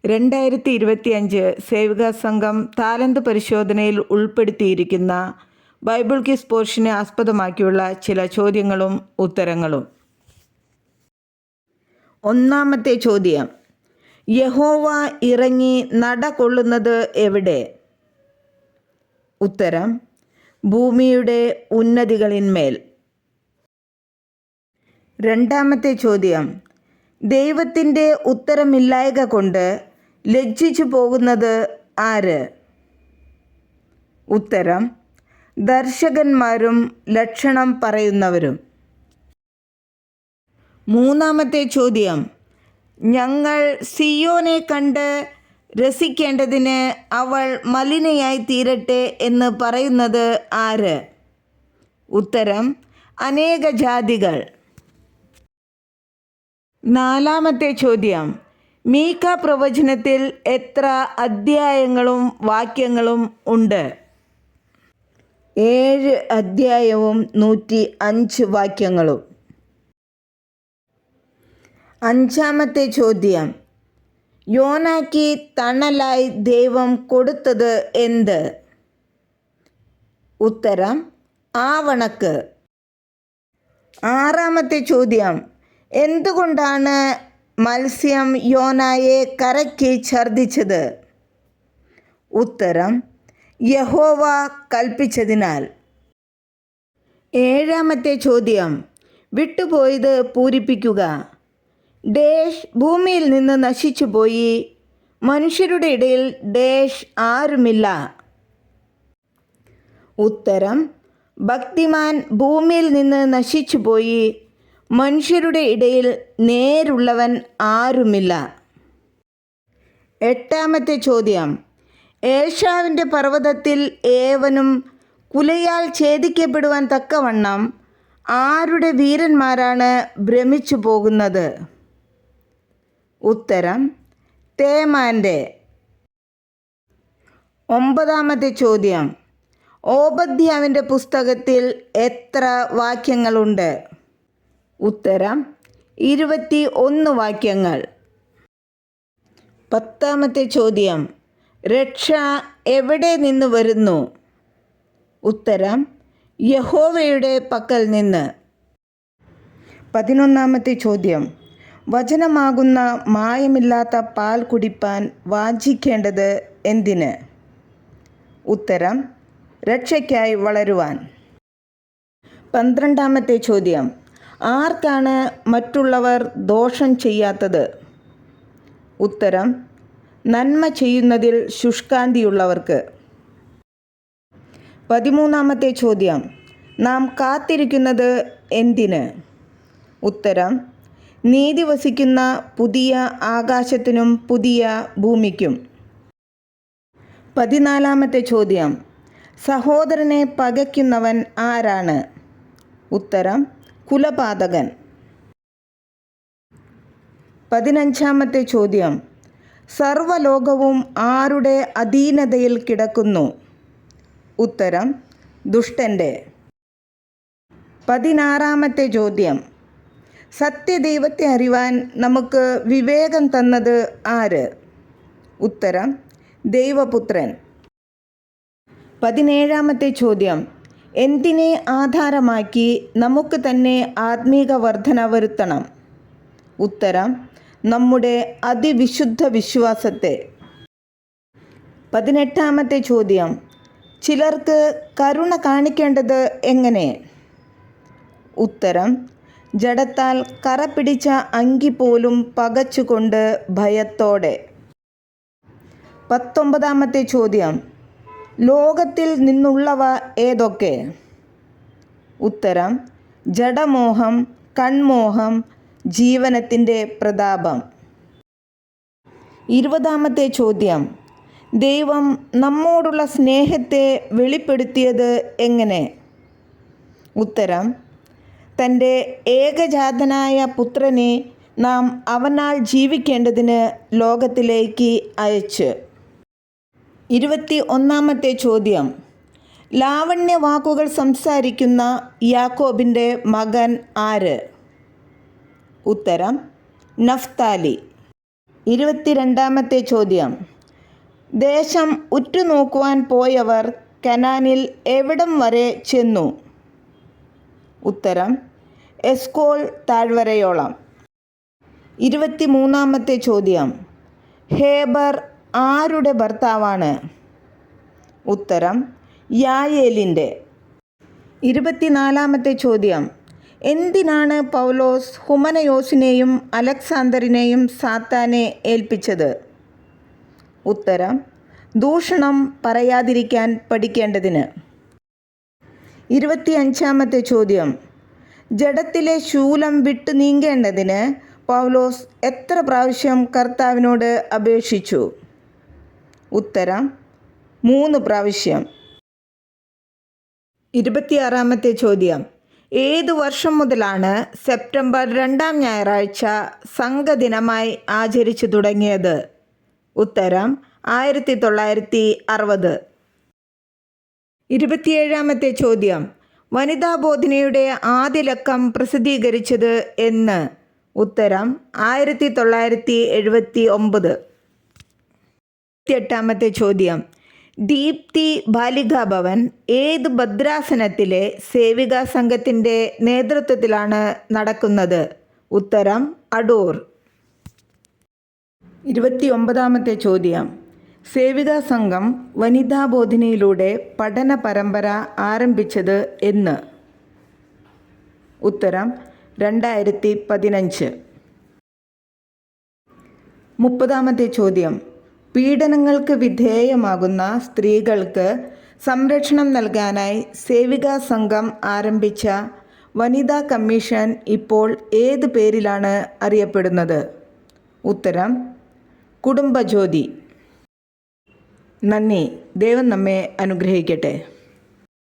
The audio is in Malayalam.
2025 സേവിക സംഘം താലന്ത് പരിശോധനയിൽ ഉൾപ്പെടുത്തിയിരിക്കുന്ന ബൈബിൾ ക്വിസ് പോർഷനെ ആസ്പദമാക്കിയുള്ള ചില ചോദ്യങ്ങളും ഉത്തരങ്ങളും. ഒന്നാമത്തെ ചോദ്യം: യഹോവ ഇറങ്ങി നടകൊള്ളുന്നത് എവിടെ? ഉത്തരം: ഭൂമിയുടെ ഉന്നതികളിന്മേൽ. രണ്ടാമത്തെ ചോദ്യം: ദൈവത്തിൻ്റെ ഉത്തരമില്ലായ്ക കൊണ്ട് ലജ്ജിച്ചു പോകുന്നത് ആര്? ഉത്തരം: ദർശകന്മാരും ലക്ഷണം പറയുന്നവരും. മൂന്നാമത്തെ ചോദ്യം: ഞങ്ങൾ സിയോനെ കണ്ട് രസിക്കേണ്ടതിന് അവൾ മലിനയായി തീരട്ടെ എന്ന് പറയുന്നത് ആര്? ഉത്തരം: അനേക ജാതികൾ. നാലാമത്തെ ചോദ്യം: മീക പ്രവചനത്തിൽ എത്ര അധ്യായങ്ങളും വാക്യങ്ങളും ഉണ്ട്? 7 അധ്യായവും 105 വാക്യങ്ങളും. അഞ്ചാമത്തെ ചോദ്യം: യോനായ്ക്ക് തണലായി ദൈവം കൊടുത്തത് എന്ത്? ഉത്തരം: ആവണക്ക്. ആറാമത്തെ ചോദ്യം: എന്തുകൊണ്ടാണ് മത്സ്യം യോനായെ കരയ്ക്ക് ഛർദ്ദിച്ചത്? ഉത്തരം: യഹോവ കൽപ്പിച്ചതിനാൽ. ഏഴാമത്തെ ചോദ്യം: വിട്ടുപോയത് പൂരിപ്പിക്കുക. ഡേഷ് ഭൂമിയിൽ നിന്ന് നശിച്ചുപോയി, മനുഷ്യരുടെ ഇടയിൽ ഡേഷ് ആരുമില്ല. ഉത്തരം: ഭക്തിമാൻ ഭൂമിയിൽ നിന്ന് നശിച്ചുപോയി, മനുഷ്യരുടെ ഇടയിൽ നേരുള്ളവൻ ആരുമില്ല. എട്ടാമത്തെ ചോദ്യം: ഏശാവിൻ്റെ പർവ്വതത്തിൽ ഏവനും കുലയാൽ ഛേദിക്കപ്പെടുവാൻ തക്കവണ്ണം ആരുടെ വീരന്മാരാണ് ഭ്രമിച്ചു പോകുന്നത്? ഉത്തരം: തേമാൻ്റെ. ഒമ്പതാമത്തെ ചോദ്യം: ഓബദ്യാവിൻ്റെ പുസ്തകത്തിൽ എത്ര വാക്യങ്ങളുണ്ട്? ഉത്തരം: 21 വാക്യങ്ങൾ. പത്താമത്തെ ചോദ്യം: രക്ഷ എവിടെ നിന്ന് വരുന്നു? ഉത്തരം: യഹോവയുടെ പക്കൽ നിന്ന്. 11ാമത്തെ ചോദ്യം: വചനമാകുന്ന മായമില്ലാത്ത പാൽ കുടിപ്പാൻ വാഞ്ചിക്കേണ്ടത് എന്തിന്? ഉത്തരം: രക്ഷയ്ക്കായി വളരുവാൻ. 12ാമത്തെ ചോദ്യം: ആർക്കാണ് മറ്റുള്ളവർ ദോഷം ചെയ്യാത്തത്? ഉത്തരം: നന്മ ചെയ്യുന്നതിൽ ശുഷ്കാന്തിയുള്ളവർക്ക്. 13ാമത്തെ ചോദ്യം: നാം കാത്തിരിക്കുന്നത് എന്തിന്? ഉത്തരം: നീതി വസിക്കുന്ന പുതിയ ആകാശത്തിനും പുതിയ ഭൂമിക്കും. 14ാമത്തെ ചോദ്യം: സഹോദരനെ പകയ്ക്കുന്നവൻ ആരാണ്? ഉത്തരം: കുലപാതകൻ. 15ാമത്തെ ചോദ്യം: സർവ്വലോകവും ആരുടെ അധീനതയിൽ കിടക്കുന്നു? ഉത്തരം: ദുഷ്ടൻ്റെ. 16ാമത്തെ ചോദ്യം: സത്യദൈവത്തെ അറിവാൻ നമുക്ക് വിവേകം തന്നത് ആര്? ഉത്തരം: ദൈവപുത്രൻ. 17ാമത്തെ ചോദ്യം: എന്തിനെ ആധാരമാക്കി നമുക്ക് തന്നെ ആത്മീക വർധന വരുത്തണം? ഉത്തരം: നമ്മുടെ അതിവിശുദ്ധ വിശ്വാസത്തെ. 18ാമത്തെ ചോദ്യം: ചിലർക്ക് കരുണ കാണിക്കേണ്ടത് എങ്ങനെ? ഉത്തരം: ജഡത്താൽ കറ പിടിച്ച അങ്കി പോലും പകച്ചുകൊണ്ട് ഭയത്തോടെ. 19ാമത്തെ ചോദ്യം: ലോകത്തിൽ നിന്നുള്ളവ ഏതൊക്കെ? ഉത്തരം: ജഡമോഹം, കൺമോഹം, ജീവനത്തിൻ്റെ പ്രതാപം. 20ാമത്തെ ചോദ്യം: ദൈവം നമ്മോടുള്ള സ്നേഹത്തെ വെളിപ്പെടുത്തിയത് എങ്ങനെ? ഉത്തരം: തൻ്റെ ഏകജാതനായ പുത്രനെ നാം അവനാൽ ജീവിക്കേണ്ടതിന് ലോകത്തിലേക്ക് അയച്ച്. 21ാമത്തെ ചോദ്യം: ലാവണ്യ വാക്കുകൾ സംസാരിക്കുന്ന യാക്കോബിൻ്റെ മകൻ ആര്? ഉത്തരം: നഫ്താലി. 22-ാമത്തെ ചോദ്യം. ദേശം ഉറ്റുനോക്കുവാൻ പോയവർ കനാനിൽ എവിടം വരെ ചെന്നു? ഉത്തരം എസ്കോൾ താഴ്വരയോളം. 23-ാമത്തെ ചോദ്യം. ഹേബർ ആരുടെ ഭർത്താവാണ്? ഉത്തരം യായേലിൻ്റെ. 24-ാമത്തെ ചോദ്യം. എന്തിനാണ് പൗലോസ് ഹുമനയോസിനെയും അലക്സാണ്ടറിനെയും സാത്താനെ ഏൽപ്പിച്ചത്? ഉത്തരം ദൂഷണം പറയാതിരിക്കാൻ പഠിക്കേണ്ടതിന്. 25-ാമത്തെ ചോദ്യം. ജഡത്തിലെ ശൂലം വിട്ടു നീങ്ങേണ്ടതിന് പൗലോസ് എത്ര പ്രാവശ്യം കർത്താവിനോട് അപേക്ഷിച്ചു? ഉത്തരം 3 പ്രാവശ്യം. 26-ാമത്തെ ചോദ്യം. ഏതു വർഷം മുതലാണ് സെപ്റ്റംബർ 2-ാം ഞായറാഴ്ച സംഘദിനമായി ആചരിച്ചു തുടങ്ങിയത്? ഉത്തരം 1960. 27-ാമത്തെ ചോദ്യം. വനിതാബോധനയുടെ ആദ്യ ലക്കം പ്രസിദ്ധീകരിച്ചത് എന്ന്? ഉത്തരം 1979. 28-ാമത്തെ ചോദ്യം. ദീപ്തി ബാലികാഭവൻ ഏത് ഭദ്രാസനത്തിലെ സേവികാ സംഘത്തിൻ്റെ നേതൃത്വത്തിലാണ് നടക്കുന്നത്? ഉത്തരം അടൂർ. 29-ാമത്തെ ചോദ്യം. സേവികാ സംഘം വനിതാബോധനയിലൂടെ പഠന പരമ്പര ആരംഭിച്ചത് എന്ന്? ഉത്തരം 2015. 30-ാമത്തെ ചോദ്യം. പീഡനങ്ങൾക്ക് വിധേയമാകുന്ന സ്ത്രീകൾക്ക് സംരക്ഷണം നൽകാനായി സേവികാ സംഘം ആരംഭിച്ച വനിതാ കമ്മീഷൻ ഇപ്പോൾ ഏത് പേരിലാണ് അറിയപ്പെടുന്നത്? ഉത്തരം കുടുംബജ്യോതി. നന്ദി. ദൈവം നമ്മെ അനുഗ്രഹിക്കട്ടെ.